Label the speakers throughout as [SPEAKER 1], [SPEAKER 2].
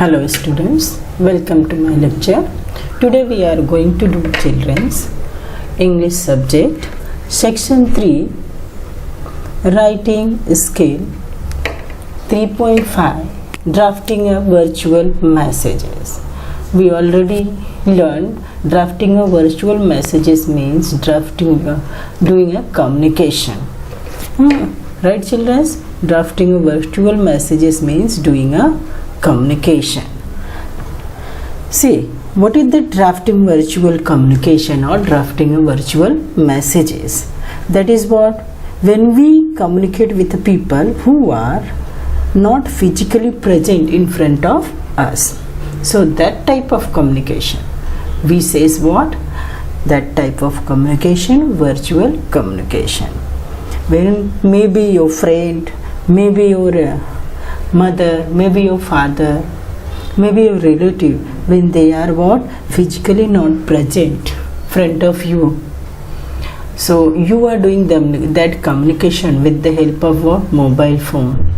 [SPEAKER 1] Hello students, welcome to my lecture. Today we are going to do children's English subject section 3 writing skill 3.5 drafting a virtual messages. We already learned drafting a virtual messages means doing a communication. Right children? Drafting a virtual messages means doing a communication. See, what is the drafting virtual communication or drafting a virtual messages? That is what when we communicate with people who are not physically present in front of us. So that type of communication we says what? That type of communication, virtual communication. When maybe your friend, maybe your mother, maybe your father, maybe your relative, when they are what? Physically not present front of you. So you are doing that communication with the help of what? Mobile phone.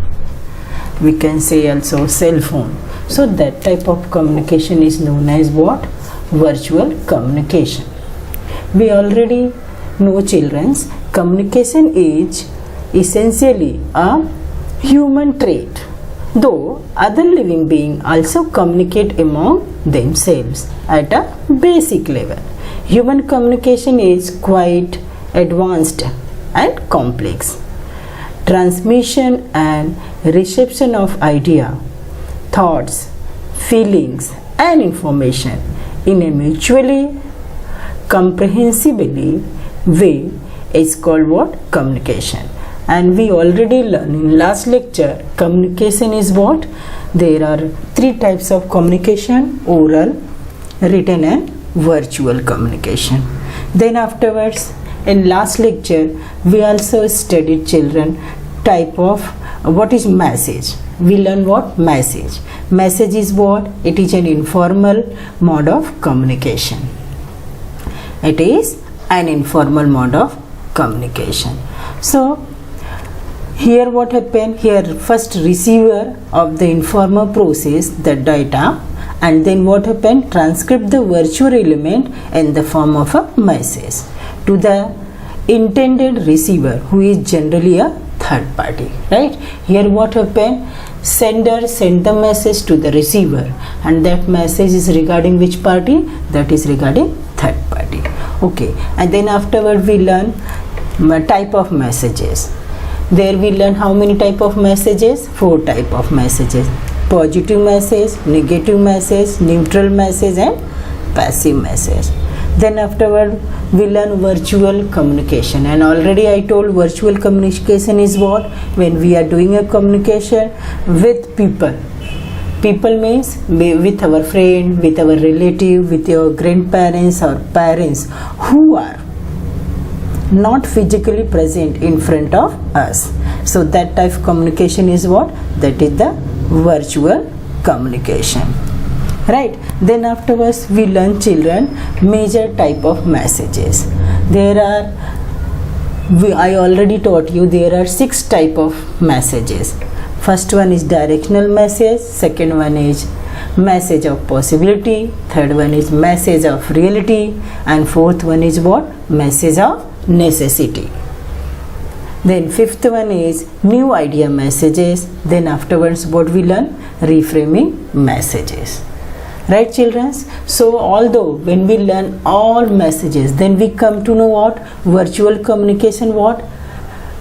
[SPEAKER 1] We can say also cell phone. So that type of communication is known as what? Virtual communication. We already know children's communication is essentially a human trait, though other living beings also communicate among themselves at a basic level. Human communication is quite advanced and complex. Transmission and reception of idea, thoughts, feelings and information in a mutually comprehensibly way is called what? Communication. And we already learned in last lecture communication is what? There are three types of communication: oral, written and virtual communication. Then afterwards in last lecture we also studied children type of what is message. We learn what? Message. Message is what? It is an informal mode of communication. It is an informal mode of communication. So here what happened? Here first receiver of the informer process the data, and then what happened? Transcript the virtual element in the form of a message to the intended receiver, who is generally a third party. Right? Here what happened? Sender send the message to the receiver, and that message is regarding which party? That is regarding third party. Okay, and then afterward we learn type of messages. There we learn how many type of messages? 4 type of messages: positive message, negative message, neutral message and passive message. Then afterward we learn virtual communication, and already I told virtual communication is what? When we are doing a communication with people. People means with our friend, with our relative, with your grandparents or parents who are not physically present in front of us. So that type of communication is what? That is the virtual communication. Right? Then afterwards we learn children major type of messages. There are, I already taught you, there are 6 type of messages. First one is directional message, second one is message of possibility, third one is message of reality, and fourth one is what? Message of necessity. Then fifth one is new idea messages. Then afterwards what we learn? Reframing messages. Right children? So although when we learn all messages, then we come to know what? Virtual communication. What?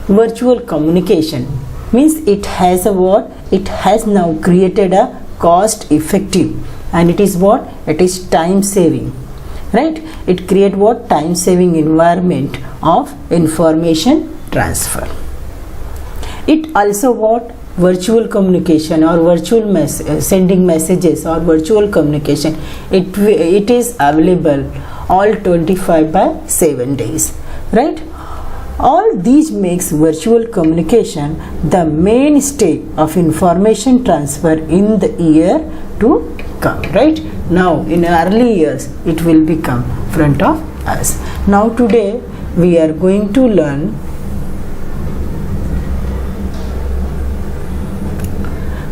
[SPEAKER 1] Virtual communication means it has a what? It has now created a cost effective, and it is what? It is time saving. Right? It create what? Time saving environment of information transfer. It also what? Virtual communication or virtual sending messages or virtual communication, it is available all 25/7 days. Right? All these makes virtual communication the mainstay of information transfer in the year to come. Right? Now in early years it will become front of us. Now today we are going to learn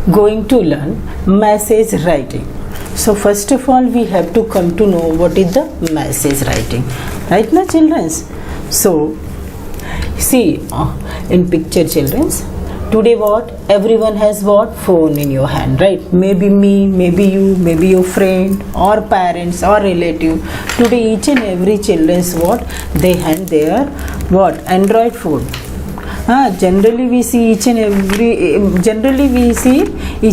[SPEAKER 1] going to learn message writing. So first of all we have to come to know what is the message writing, right now children? So see in picture children, today what everyone has what phone in your hand, right? Maybe me, maybe you, maybe your friend or parents or relative. Today each and every children's what they hand their what Android phone. Generally we see each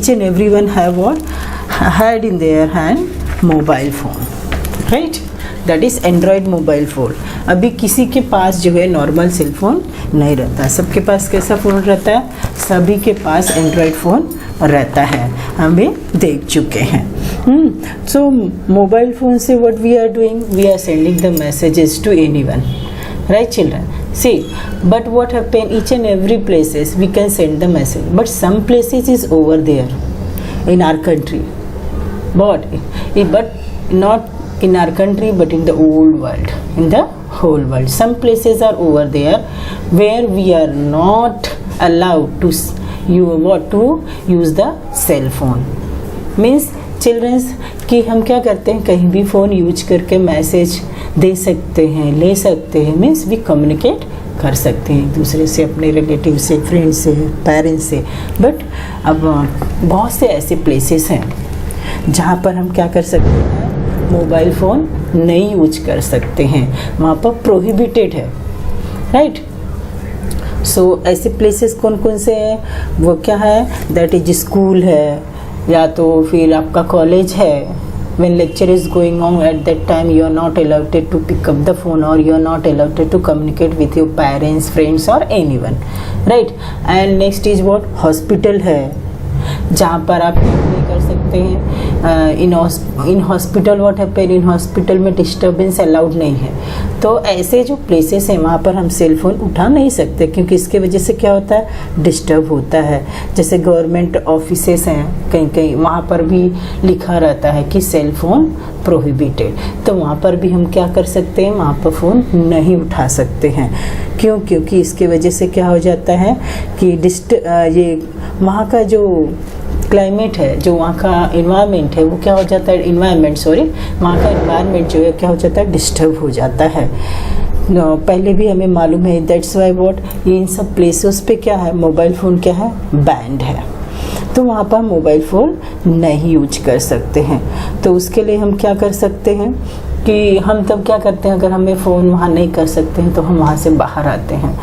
[SPEAKER 1] and everyone have what had in their hand mobile phone, right? That is Android mobile phone. अभी किसी के पास जो है normal cell phone नहीं रहता, सबके पास कैसा phone रहता है? सभी के पास एंड्रॉयड फ़ोन रहता है, हमें देख चुके हैं. सो मोबाइल फ़ोन से what we are doing, we are sending the messages to anyone, right children? See, but what happen, each and every places we can send the message, but some places is over there in our country, but not in our country but in the whole world, in the whole world. Some places are over there where we are not allowed to use the cell phone. Means children कि हम क्या करते हैं, कहीं भी phone use करके message दे सकते हैं, ले सकते हैं. मीन्स वी कम्युनिकेट कर सकते हैं एक दूसरे से, अपने रिलेटिव से, फ्रेंड से, पेरेंट्स से. बट अब बहुत से ऐसे प्लेसेस हैं जहाँ पर हम क्या कर सकते हैं, मोबाइल फ़ोन नहीं यूज कर सकते हैं, वहाँ पर प्रोहिबिटेड है, राइट? सो ऐसे प्लेसेस कौन कौन से हैं? वो क्या है, दैट इज स्कूल है या तो फिर आपका कॉलेज है. when lecture is going on, at that time you are not allowed to pick up the phone or you are not allowed to communicate with your parents, friends or anyone, right? And next is what, hospital है जहाँ पर आप नहीं कर सकते हैं. In hospital what happen, in hospital में disturbance allowed नहीं है. तो ऐसे जो प्लेसेस हैं वहाँ पर हम सेल फोन उठा नहीं सकते, क्योंकि इसके वजह से क्या होता है, डिस्टर्ब होता है. जैसे गवर्नमेंट ऑफिसेस हैं कहीं कहीं, वहाँ पर भी लिखा रहता है कि सेल फोन प्रोहिबिटेड. तो वहाँ पर भी हम क्या कर सकते हैं, वहाँ पर फ़ोन नहीं उठा सकते हैं. क्यों? क्योंकि इसके वजह से क्या हो जाता है कि ये वहाँ का जो क्लाइमेट है, जो वहाँ का इन्वायरमेंट है, वो क्या हो जाता है, वहाँ का इन्वायरमेंट जो है क्या हो जाता है, डिस्टर्ब हो जाता है. पहले भी हमें मालूम है. दैट्स वाई व्हाट, इन सब प्लेसेस पे क्या है, मोबाइल फ़ोन क्या है, बैंड है. तो वहाँ पर मोबाइल फ़ोन नहीं यूज कर सकते हैं. तो उसके लिए हम क्या कर सकते हैं कि हम तब क्या करते हैं, अगर हमें फ़ोन वहाँ नहीं कर सकते हैं तो हम वहाँ से बाहर आते हैं.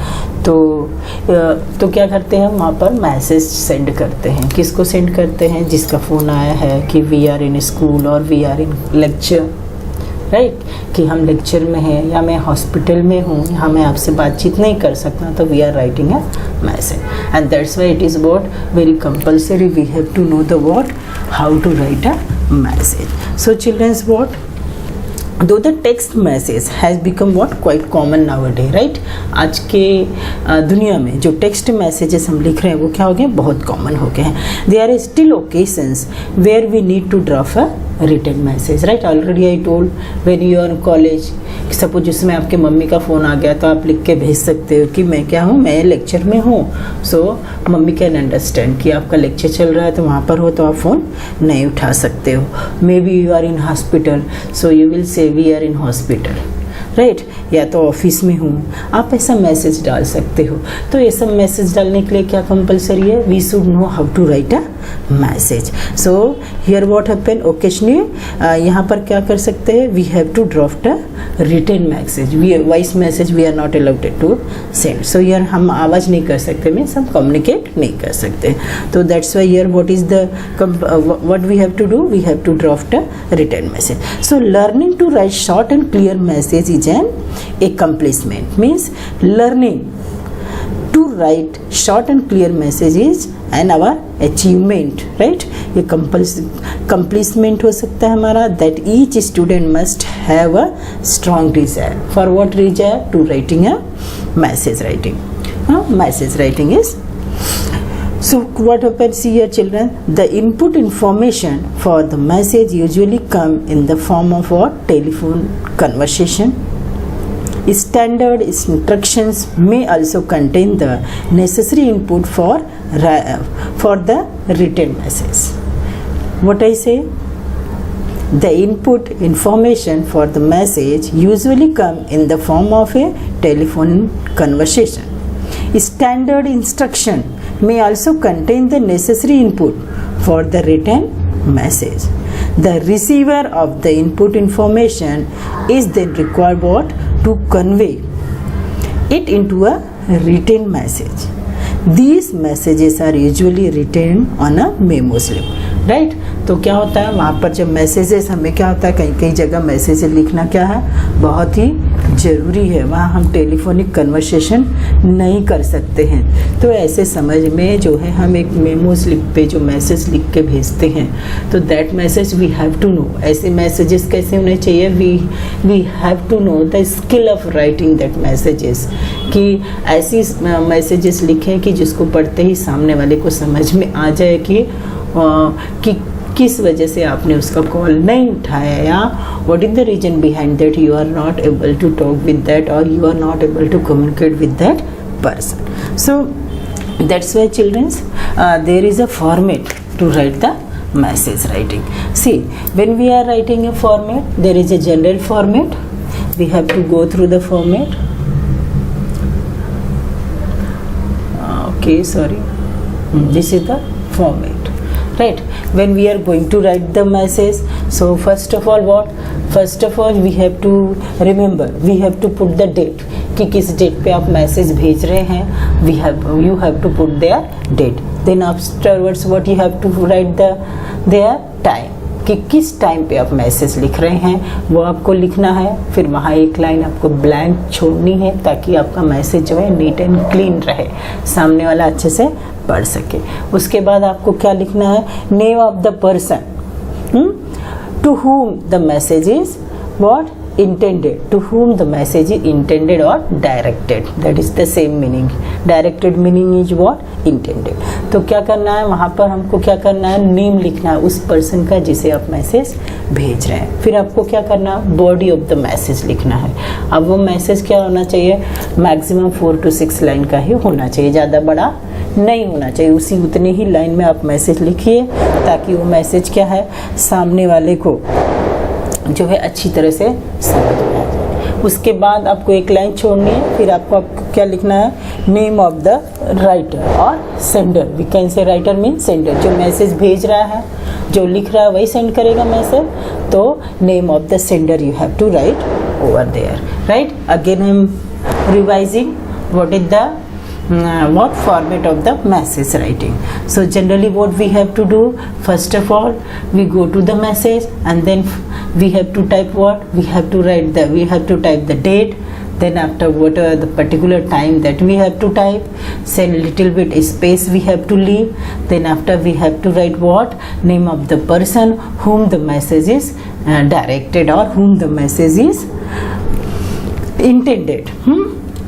[SPEAKER 1] तो क्या करते हैं, वहाँ पर मैसेज सेंड करते हैं. किसको सेंड करते हैं, जिसका फ़ोन आया है कि वी आर इन स्कूल और we are in lecture, right? कि हम लेक्चर में हैं या मैं हॉस्पिटल में हूँ, यहाँ मैं आपसे बातचीत नहीं कर सकता, तो we are writing a message. And that's why it is what, very compulsory we have to know the what, how to write a message. So childrens what, though the text message has become what quite common nowadays, right? आज के दुनिया में जो text messages हम लिख रहे हैं वो क्या हो गए, बहुत कॉमन हो गए हैं. They are still occasions where we need to draft a written message, right? Already I told, when you are in college, suppose जिसमें आपके मम्मी का फ़ोन आ गया तो आप लिख के भेज सकते हो कि मैं क्या हूँ, मैं लेक्चर में हूँ. सो मम्मी कैन अंडरस्टैंड कि आपका लेक्चर चल रहा है, तो वहाँ पर हो तो आप फ़ोन नहीं उठा सकते हो. Maybe you are in hospital, so you will say we are in hospital, right? या तो ऑफिस में हूँ, आप ऐसा मैसेज डाल सकते हो. तो ये सब मैसेज डालने के लिए क्या कंपलसरी है, we should know how to write a message. So here what happen, occasionally यहाँ पर क्या कर सकते हैं, we have to draft a written message. Voice message we are not allowed to send. So here हम आवाज़ नहीं कर सकते, मीन्स हम कम्युनिकेट नहीं कर सकते. तो that's why here what is the what we have to do, we have to draft a written message. So learning to write short and clear message is an accomplishment. Means learning to write short and clear messages and our achievement, right? ये accomplishment हो सकता है हमारा, that each student must have a strong desire. For what desire? To writing a message writing. Message writing is, so what happens here children, the input information for the message usually come in the form of what, telephone conversation, Standard instructions may also contain the necessary input for the written message. What I say? The input information for the message usually come in the form of a telephone conversation. Standard instruction may also contain the necessary input for the written message. The receiver of the input information is then required to convey it into a written message. These messages are usually written on a memo slip, right? तो क्या होता है वहाँ पर जब messages, हमें क्या होता है कई कई जगह मैसेज लिखना क्या है, बहुत ही ज़रूरी है, वहाँ हम टेलीफोनिक कन्वर्सेशन नहीं कर सकते हैं। तो ऐसे समझ में जो है हम एक मेमो स्लिप पे जो मैसेज लिख के भेजते हैं, तो that message we have to know. ऐसे मैसेजेस कैसे होने चाहिए, we have to know the skill of writing that messages, कि ऐसी मैसेजेस लिखें कि जिसको पढ़ते ही सामने वाले को समझ में आ जाए कि किस वजह से आपने उसका कॉल नहीं उठाया, या what is the reason behind that you are not able to talk with that और you are not able to communicate with that person. So that's why childrens there is a format to write the message writing. See, when we are writing a format, there is a general format. We have to go through the format. Okay, sorry. This is the format, right? When we are going to write the message, so first of all we have to remember, we have to put the date, कि किस date पे आप message भेज रहे हैं. you have to put their date. Then afterwards what you have to write their time, कि किस time पे आप मैसेज लिख रहे हैं वो आपको लिखना है. फिर वहाँ एक लाइन आपको ब्लैंक छोड़नी है ताकि आपका मैसेज जो है नीट एंड क्लीन रहे, सामने वाला अच्छे से पढ़ सके. उसके बाद आपको क्या लिखना है, name of the person to whom the message is what intended, to whom the message is intended or directed, that is the same meaning. Directed meaning is what, intended. तो क्या करना है वहाँ पर, हमको क्या करना है, नेम लिखना है उस पर्सन का जिसे आप मैसेज भेज रहे हैं. फिर आपको क्या करना, बॉडी ऑफ द मैसेज लिखना है. अब वो मैसेज क्या होना चाहिए, मैक्सिमम 4 to 6 लाइन का ही होना चाहिए, ज़्यादा बड़ा नहीं होना चाहिए. उतने ही लाइन में आप मैसेज लिखिए ताकि वो मैसेज क्या है सामने वाले को जो है अच्छी तरह से समझ में आ जाए. उसके बाद आपको एक लाइन छोड़नी है. फिर आपको क्या लिखना है, नेम ऑफ द राइटर और sender. We can say writer mean sender, जो मैसेज भेज रहा है, जो लिख रहा है वही सेंड करेगा मैसेज. तो name of the sender you have to write over there, right. Again I am revising what is the what format of the message writing. So generally what we have to do, first of all we go to the message and then we have to type what, we have to type the date. Then after whatever the particular time that we have to type, send little bit space we have to leave. Then after we have to write what, name of the person whom the message is directed or whom the message is intended.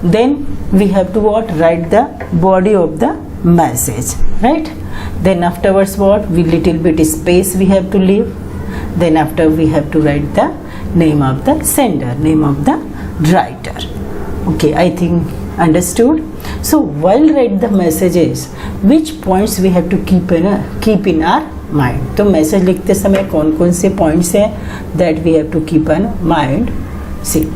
[SPEAKER 1] Then we have to what, write the body of the message, right. Then afterwards what, we little bit space we have to leave. Then after we have to write the name of the sender, name of the writer. Okay, I think understood. So while write the messages, which points we have to keep in our mind. तो message लिखते समय कौन कौन से points हैं that we have to keep in mind. See,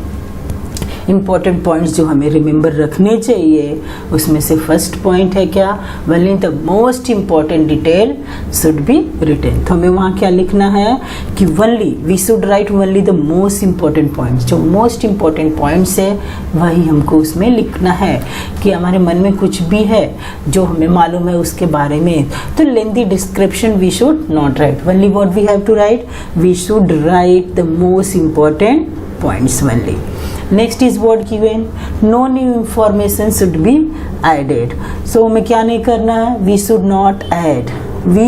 [SPEAKER 1] important points जो हमें remember रखने चाहिए, उसमें से फर्स्ट पॉइंट है क्या, only the most important detail should be written. तो हमें वहाँ क्या लिखना है कि only we should write only the most important points. जो मोस्ट इम्पॉर्टेंट पॉइंट्स है वही हमको उसमें लिखना है. कि हमारे मन में कुछ भी है जो हमें मालूम है उसके बारे में, तो lengthy description we should not write. Only what we have to write, we should write the most important points only. Next is what given, no new information should be added. So हमें क्या नहीं करना है, we should not add, we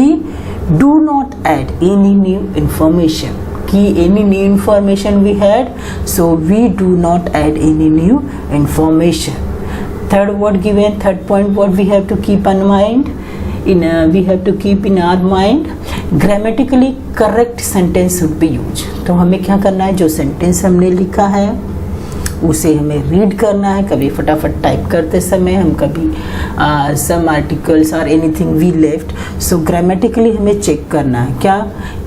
[SPEAKER 1] do not add any new information. कि any new information we had, so we do not add any new information. Third what given, third point what we have to keep in mind, we have to keep in our mind, grammatically correct sentence should be used. तो हमें क्या करना है, जो sentence हमने लिखा है उसे हमें रीड करना है, कभी फटाफट टाइप करते समय हम कभी सम आर्टिकल्स और anything we left, so grammatically हमें चेक करना है क्या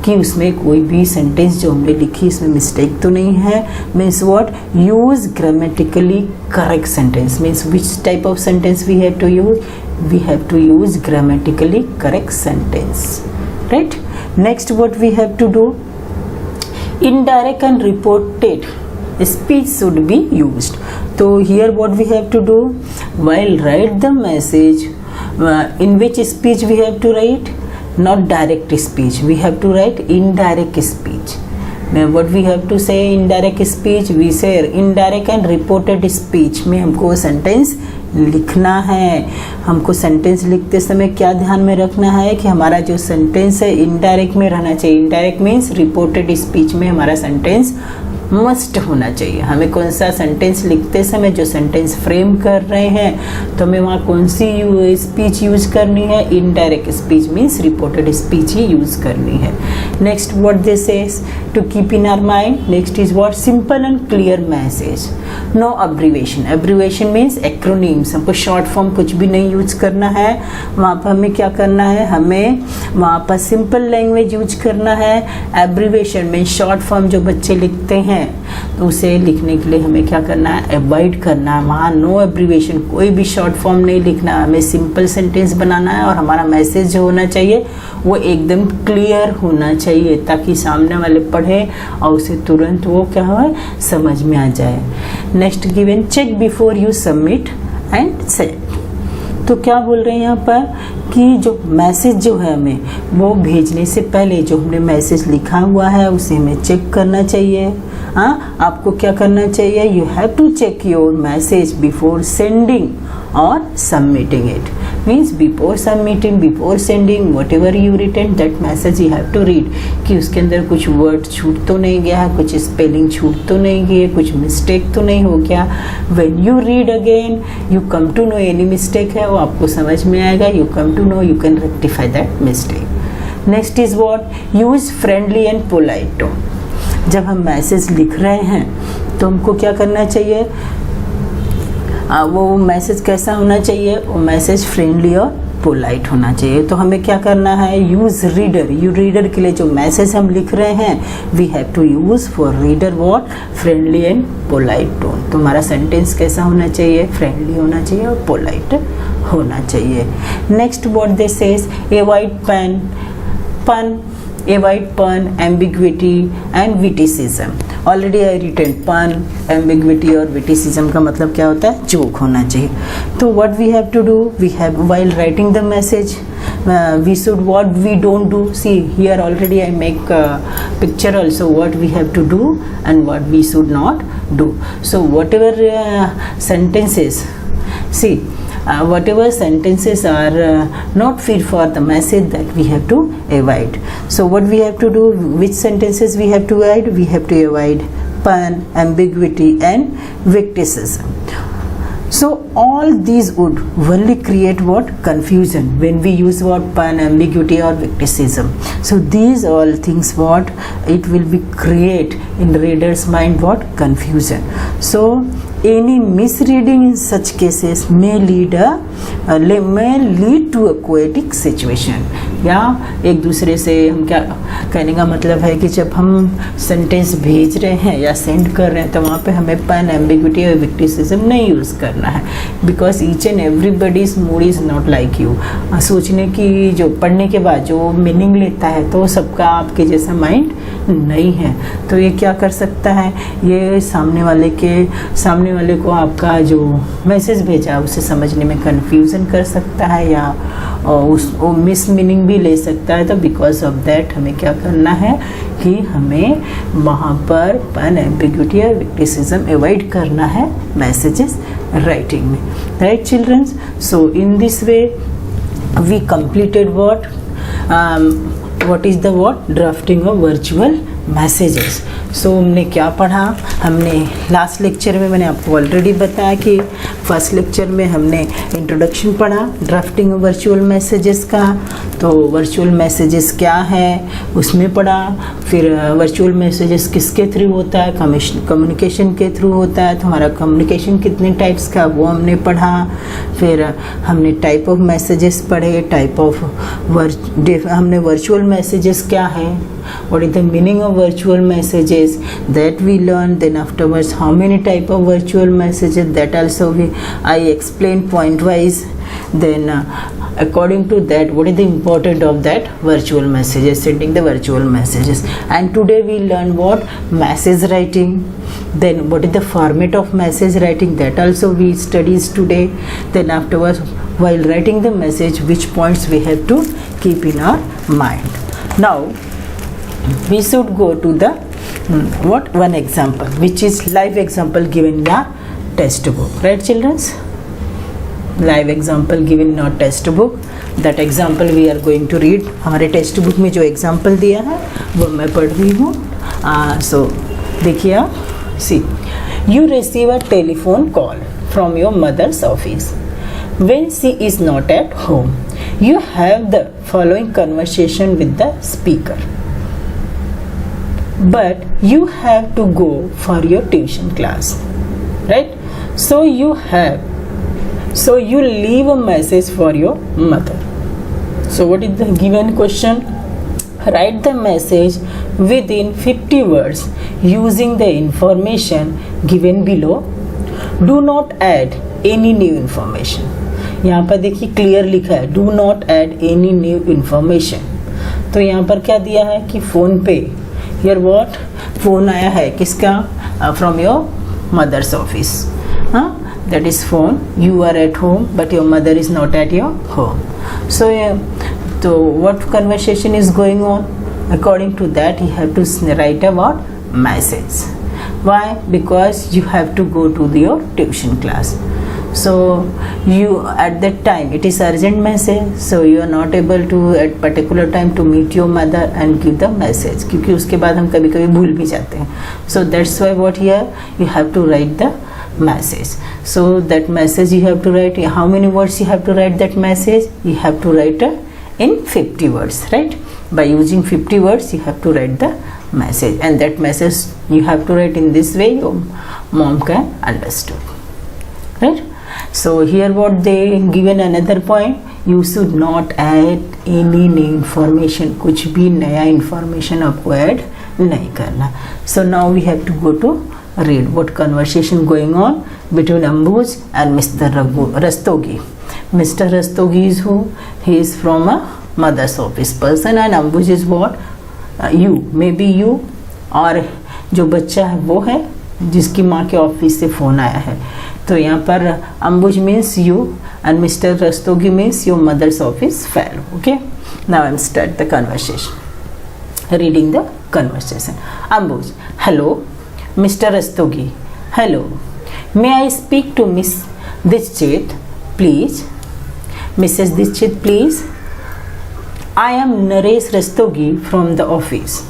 [SPEAKER 1] कि उसमें कोई भी सेंटेंस जो हमने लिखी इसमें मिस्टेक तो नहीं है। Means what, use grammatically correct sentence, means which type of sentence we have to use, we have to use grammatically correct sentence, right? Next what we have to do, indirect and reported speech should be used. So here what we have to do, while write the message, in which speech we have to write, not direct speech, we have to write indirect speech. Now what we have to say, indirect speech, we say indirect and reported speech में हमको sentence लिखना है। हमको sentence लिखते समय क्या ध्यान में रखना है कि हमारा जो सेंटेंस है इनडायरेक्ट में रहना चाहिए। इनडायरेक्ट मीन्स रिपोर्टेड स्पीच में हमारा सेंटेंस मस्ट होना चाहिए। हमें कौन सा सेंटेंस लिखते समय जो सेंटेंस फ्रेम कर रहे हैं तो हमें वहाँ कौन सी स्पीच यूज करनी है, indirect speech means reported speech ही यूज करनी है। Next what this is to keep in our mind, next is what, simple and clear message, no abbreviation. Abbreviation means acronyms, हमको शॉर्ट फॉर्म कुछ भी नहीं use करना है। वहाँ पर हमें क्या करना है, हमें वहाँ पर सिंपल लैंग्वेज यूज करना है। एब्रीवेशन मीन्स शॉर्ट फॉर्म जो बच्चे लिखते हैं तो उसे लिखने के लिए हमें क्या करना है, अवॉइड करना है। वहाँ नो एब्रीवेशन, कोई भी शॉर्ट फॉर्म नहीं लिखना, हमें सिंपल सेंटेंस बनाना है और हमारा मैसेज जो होना चाहिए वो एकदम क्लियर होना चाहिए ताकि सामने वाले पढ़े और उसे तुरंत वो क्या हो समझ में आ जाए। Next given, check before you submit and send. तो क्या बोल रहे हैं यहाँ पर कि जो मैसेज जो है हमें वो भेजने से पहले जो हमने मैसेज लिखा हुआ है उसे हमें चेक करना चाहिए। हाँ, आपको क्या करना चाहिए, you have to check your message before sending और submitting it. Means before submitting, before sending, whatever you written that message you have to read कि उसके अंदर कुछ वर्ड छूट तो नहीं गया है, कुछ स्पेलिंग छूट तो नहीं गई है, कुछ मिस्टेक तो नहीं हो गया। When you read again you come to know any mistake है वो आपको समझ में आएगा, you come to know, you can rectify that mistake. Next is what, use friendly and polite tone. जब हम मैसेज लिख रहे हैं तो हमको क्या करना चाहिए, वो मैसेज कैसा होना चाहिए, वो मैसेज फ्रेंडली और पोलाइट होना चाहिए। तो हमें क्या करना है, यूज रीडर, यू रीडर के लिए जो मैसेज हम लिख रहे हैं we have to use for reader what, friendly and polite tone. तो हमारा सेंटेंस कैसा होना चाहिए, फ्रेंडली होना चाहिए और पोलाइट होना चाहिए। Next what this is, avoid पन, avoid pun, ambiguity and witticism. Already I written pun, ambiguity और witticism का मतलब क्या होता है, जोक होना चाहिए। तो what we have to do, we have while writing the message we should, what we don't do, see here already I make a picture also what we have to do and what we should not do. So whatever sentences, see whatever sentences are not fit for the message that we have to avoid. So what we have to do, which sentences we have to avoid, we have to avoid pun, ambiguity and witticism. So all these would only create what, confusion when we use what, pun, ambiguity or witticism. So these all things what, it will be create in reader's mind what, confusion. So any misreading in such cases may lead to a chaotic situation. या एक दूसरे से हम क्या कहने का मतलब है कि जब हम सेंटेंस भेज रहे हैं या सेंड कर रहे हैं तो वहाँ पे हमें पन, एम्बिग्विटी और विक्टिसिज्म नहीं यूज़ करना है, because each and everybody's mood is not like you. सोचने की जो पढ़ने के बाद जो मीनिंग लेता है तो सबका आपके जैसा माइंड नहीं है। तो ये क्या कर सकता है, ये सामने वाले को आपका जो मैसेज भेजा उसे समझने में कन्फ्यूज़न कर सकता है या वो मिस मीनिंग भी ले सकता है। तो बिकॉज ऑफ दैट हमें क्या करना है कि हमें वहाँ पर पन, एम्बिग्विटी और विक्टिसिज्म अवॉइड करना है मैसेजेस राइटिंग में, right childrens. So in this way we completed what is the what, drafting of virtual messages. सो हमने क्या पढ़ा, हमने लास्ट लेक्चर में मैंने आपको ऑलरेडी बताया कि फर्स्ट लेक्चर में हमने इंट्रोडक्शन पढ़ा ड्राफ्टिंग वर्चुअल मैसेजेस का, तो वर्चुअल मैसेजेस क्या है उसमें पढ़ा। फिर वर्चुअल मैसेजेस किसके थ्रू होता है, कम्युनिकेशन के थ्रू होता है, तो हमारा कम्युनिकेशन कितने टाइप्स का वो हमने पढ़ा। फिर हमने टाइप ऑफ मैसेजेस पढ़े, टाइप ऑफ हमने वर्चुअल मैसेजेस क्या है, what is the meaning of virtual messages, that we learned. Then afterwards how many type of virtual messages, that also I explained point wise. Then according to that, what is the importance of that virtual messages, sending the virtual messages. And today we learn what, message writing. Then what is the format of message writing, that also we studies today. Then afterwards, while writing the message, which points we have to keep in our mind. Now we should go to the one example, which is live example given in the textbook, right children? Live example given in our textbook. That example we are going to read. हमारे text book में जो example दिया है वो मैं पढ़ रही हूँ। सो देखिए आप, see you receive a telephone call from your mother's office when she is not at home. You have the following conversation with the speaker, but you have to go for your tuition class, right? So you leave a message for your mother. So what is the given question? Write the message within 50 words using the information given below. Do not add any new information. यहाँ पर देखिए clear लिखा है, do not add any new information. तो यहाँ पर क्या दिया है कि फ़ोन पे हियर व्हाट, फ़ोन आया है किसका, फ्रॉम योर मदर्स ऑफिस, हाँ, that is phone, you are at home but your mother is not at your home. So what conversation is going on? According to that, you have to write about message. Why? Because you have to go to your tuition class. So you at that time it is urgent message, so you are not able to at particular time to meet your mother and give the message, क्योंकि उसके बाद हम कभी कभी भूल भी जाते हैं. So that's why what here you have to write the message. So that message you have to write, how many words you have to write that message? You have to write in 50 words, right? By using 50 words you have to write the message, and that message you have to write in this way your mom can understand, right? So here what they given another point, you should not add any new information. कुछ भी नया information आपको add नहीं करना. So now we have to go to read what conversation going on between Ambuj and Mr. Rastogi. Mr. Rastogi is who? He is from a mother's office person, and Ambuj is what? You, maybe you, और जो बच्चा है वो है जिसकी माँ के office से फ़ोन आया है. तो यहाँ पर Ambuj means you and Mr. Rastogi means your mother's office fellow. Okay, now I'm start the conversation. Reading the conversation. Ambuj: hello. Mr. Rastogi: hello. May I speak to Miss Dikshit, please? Mrs. Dikshit, please. I am Naresh Rastogi from the office.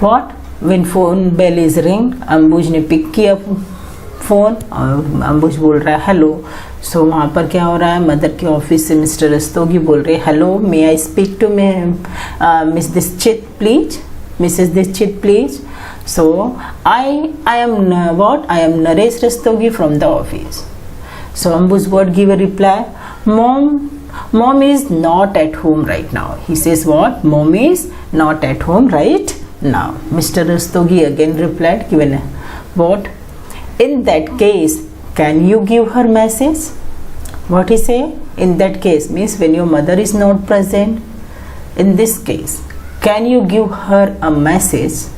[SPEAKER 1] What? When phone bell is ring, Ambuj ने pick किया phone और Ambuj बोल रहा है hello. सो वहाँ पर क्या हो रहा है, मदर के ऑफिस से मिस्टर रस्तोगी बोल रहे hello, may I speak to miss Dikshit please, Mrs Dikshit please. So I am what, I am Naresh Rastogi from the office. सो Ambuj what give a reply, mom is not at home right now. He says what, mom is not at home right now. Mr. Rastogi again replied, given what, in that case can you give her message? What he say, in that case means when your mother is not present. In this case, can you give her a message?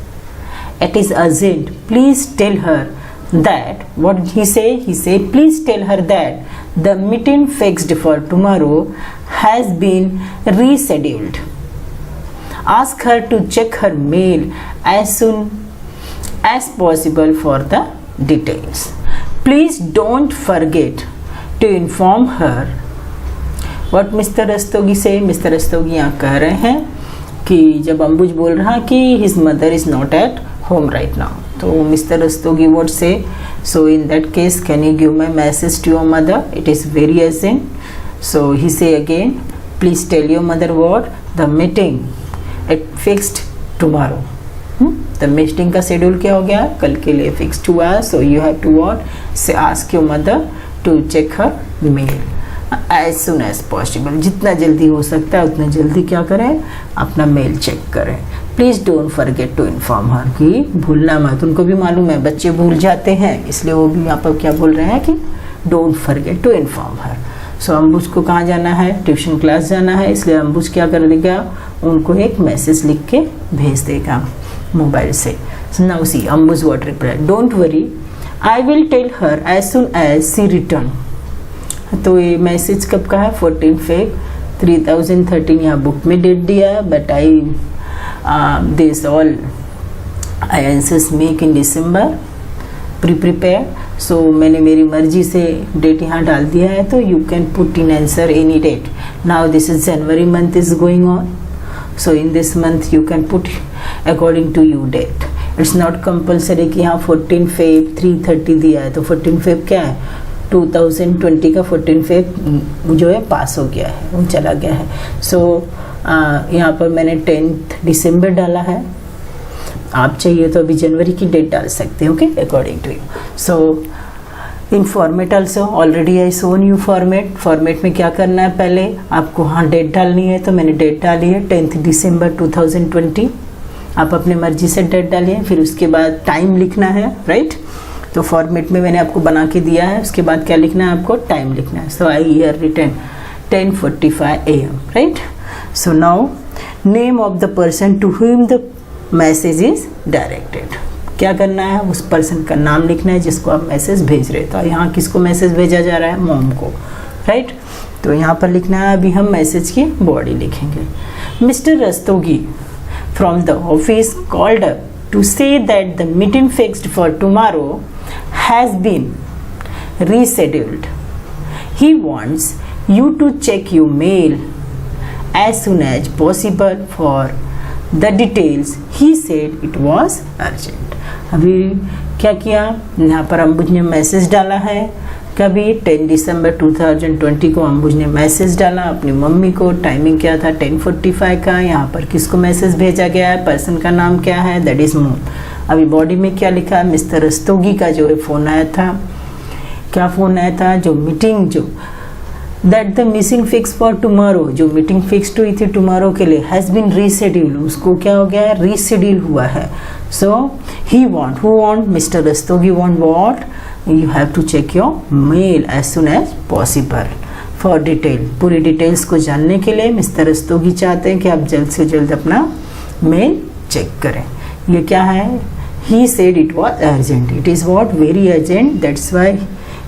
[SPEAKER 1] It is urgent, please tell her that. What did he say? He said please tell her that the meeting fixed for tomorrow has been rescheduled. Ask her to check her mail as soon as possible for the details. Please don't forget to inform her. What Mr. Rastogi say? Mr. Rastogi यहाँ कह रहे हैं कि जब अंबुज बोल रहा कि his mother is not at home right now, तो Mister Rastogi would say, so in that case can you give my message to your mother, it is very urgent. So he say again, please tell your mother what the meeting it fixed tomorrow. The meeting का schedule क्या हो गया, कल के लिए fixed हुआ है. So you have to what say ask your mother to check her mail as soon as possible. जितना जल्दी हो सकता है उतना जल्दी क्या करें, अपना मेल चेक करें. Please don't forget to inform her, कि भूलना मत. उनको भी मालूम है बच्चे भूल जाते हैं, इसलिए वो भी यहाँ पर क्या बोल रहे हैं कि don't forget to inform her. So Ambuj को कहाँ जाना है, ट्यूशन क्लास जाना है, इसलिए अंबुज क्या कर लेगा, उनको एक मैसेज लिख के भेज देगा मोबाइल से. Now see Ambuj what reply, don't worry I will tell her as soon as she return. तो ये मैसेज कब का है, 14 Feb 3013. यहाँ बुक में डेट दिया है, but I this all I answers make in December prepare. So मैंने मेरी मर्जी से डेट यहाँ डाल दिया है, तो you can put in answer any date. Now this is January month is going on, so in this month you can put according to you date. It's not compulsory कि यहाँ 14 Feb 330 दिया है, तो 14 Feb क्या है, 2020 का 14 Feb जो है पास हो गया है, वो चला गया है. सो यहाँ पर मैंने 10 दिसंबर डाला है. आप चाहिए तो अभी जनवरी की डेट डाल सकते हैं, okay, according to you. So in format also already I shown you format. Format में क्या करना है, पहले आपको हाँ डेट डालनी है, तो मैंने डेट डाली है 10 दिसंबर 2020. आप अपने मर्जी से डेट डालिए, फिर उसके बाद टाइम लिखना है, राइट. तो फॉर्मेट में मैंने आपको बना के दिया है, उसके बाद क्या लिखना है, आपको टाइम लिखना है. So I here written 10:45 AM, right. So now name of the person to whom the message is directed. क्या करना है, उस पर्सन का नाम लिखना है जिसको आप मैसेज भेज रहे. तो यहाँ किसको मैसेज भेजा जा रहा है, मॉम को, राइट. तो यहाँ पर लिखना है, अभी हम मैसेज की बॉडी लिखेंगे. Mister Rastogi from the office called up to say that the meeting fixed for tomorrow has been rescheduled. He wants you to check your mail as soon as possible for the details. He said it was urgent. अभी क्या किया, यहाँ पर अंबुज ने message डाला है, कभी 10 दिसंबर 2020 को अंबुज ने मैसेज डाला अपनी मम्मी को. टाइमिंग क्या था, 10:45 का. यहाँ पर किसको मैसेज भेजा गया है, पर्सन का नाम क्या है, दैट इज मून. अभी बॉडी में क्या लिखा है, मिस्टर रस्तोगी का जो है फ़ोन आया था. क्या फ़ोन आया था, जो मीटिंग जो that the missing fix for tomorrow, जो मीटिंग फिक्स्ड हुई थी टुमारो के लिए, हैज़ बीन रीशेड्यूल, उसको क्या हो गया है, रीशेड्यूल हुआ है. So he want, who want, Mister Rastogi want what, you have to check your mail as soon as possible for detail. पूरी डिटेल्स को जानने के लिए मिस्टर रस्तोगी चाहते हैं कि आप जल्द से जल्द अपना मेल चेक करें. ये क्या है, he said it was urgent. It is what, very urgent. That's why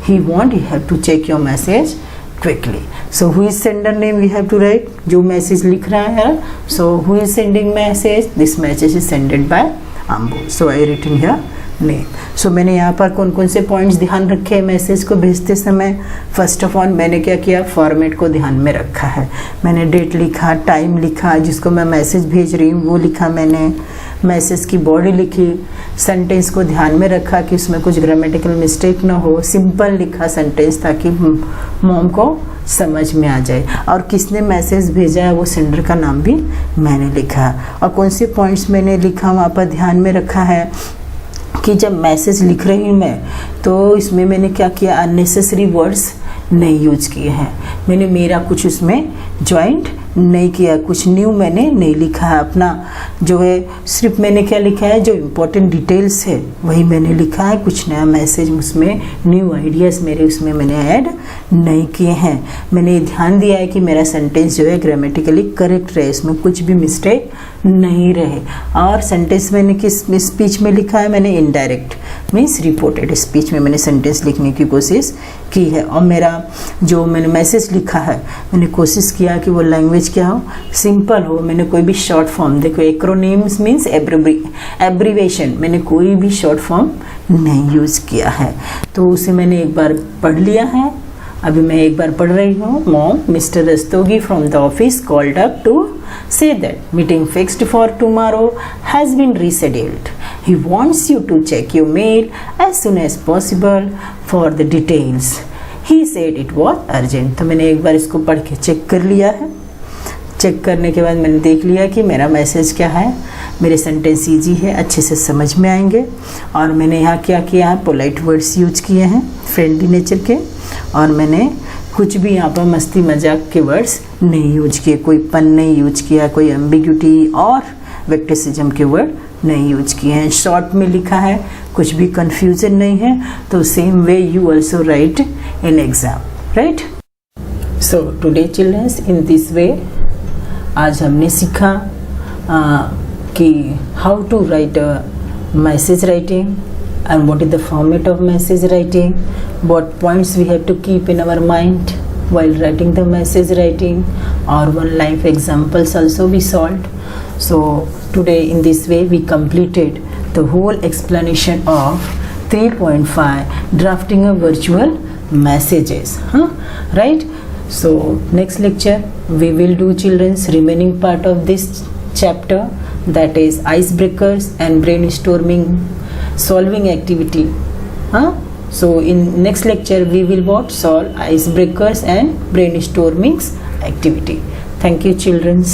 [SPEAKER 1] he want, you have to check your message quickly. So who is sender name we have to write, जो message लिख रहा है. So who is sending message, this message is sent by Ambu. So I written here name. So मैंने यहाँ पर कौन कौन से पॉइंट्स ध्यान रखे मैसेज को भेजते समय. फर्स्ट ऑफ ऑल मैंने क्या किया, फॉर्मेट को ध्यान में रखा है. मैंने डेट लिखा, टाइम लिखा, जिसको मैं मैसेज भेज रही हूँ वो लिखा मैंने, मैसेज की बॉडी लिखी, सेंटेंस को ध्यान में रखा कि उसमें कुछ ग्रामेटिकल मिस्टेक ना हो, सिंपल लिखा सेंटेंस ताकि मॉम को समझ में आ जाए. और किसने मैसेज भेजा है वो सेंडर का नाम भी मैंने लिखा. और कौन से पॉइंट्स मैंने लिखा वहाँ पर ध्यान में रखा है कि जब मैसेज लिख रही हूँ मैं, तो इसमें मैंने क्या किया, अननेसेसरी वर्ड्स नहीं यूज किए हैं. मैंने मेरा कुछ उसमें ज्वाइंट नहीं किया, कुछ न्यू मैंने नहीं लिखा है. अपना जो है सिर्फ मैंने क्या लिखा है, जो इम्पोर्टेंट डिटेल्स है वही मैंने लिखा है. कुछ नया मैसेज उसमें, न्यू आइडियाज़ मेरे उसमें मैंने ऐड नहीं किए हैं. मैंने ध्यान दिया है कि मेरा सेंटेंस जो है ग्रामेटिकली करेक्ट रहे, इसमें कुछ भी मिस्टेक नहीं रहे. और सेंटेंस मैंने किस स्पीच में लिखा है, मैंने इनडायरेक्ट मीन्स रिपोर्टेड स्पीच में मैंने सेंटेंस लिखने की कोशिश की है. और मेरा जो मैंने मैसेज लिखा है, मैंने कोशिश किया कि वो लैंग्वेज क्या हो, सिंपल हो. मैंने कोई भी शॉर्ट फॉर्म, देखो एक्रोनिम्स मीन्स एब्रीवेशन, मैंने कोई भी शॉर्ट फॉर्म नहीं यूज़ किया है. तो उसे मैंने एक बार पढ़ लिया है अभी मैं एक बार पढ़ रही हूँ. Mom, Mr. Rastogi from the office called up to say that meeting fixed for tomorrow has been rescheduled. He wants you to check your mail as soon as possible for the details. He said it was urgent. तो मैंने एक बार इसको पढ़ के check कर लिया है. Check करने के बाद मैंने देख लिया कि मेरा मैसेज क्या है. मेरे सेंटेंस ईजी है, अच्छे से समझ में आएंगे. और मैंने यहाँ क्या किया है, पोलाइट वर्ड्स यूज किए हैं फ्रेंडली नेचर के. और मैंने कुछ भी यहाँ पर मस्ती मजाक के वर्ड्स नहीं यूज किए. कोई पन नहीं यूज किया, कोई एम्बिग्यूटी और वेक्टिसिज्म के वर्ड नहीं यूज किए हैं. शॉर्ट में लिखा है, कुछ भी कंफ्यूजन नहीं है. तो same way you also write in exam, right. So today childrens, in this way आज हमने सीखा कि how to write message writing and what is the format of message writing, what points we have to keep in our mind while writing the message writing, or one life examples also we solved. So today in this way we completed the whole explanation of 3.5 drafting a virtual messages, right. So next lecture we will do children's remaining part of this chapter, that is icebreakers and brainstorming solving activity. So in next lecture we will solve icebreakers and brainstorming activity. Thank you children.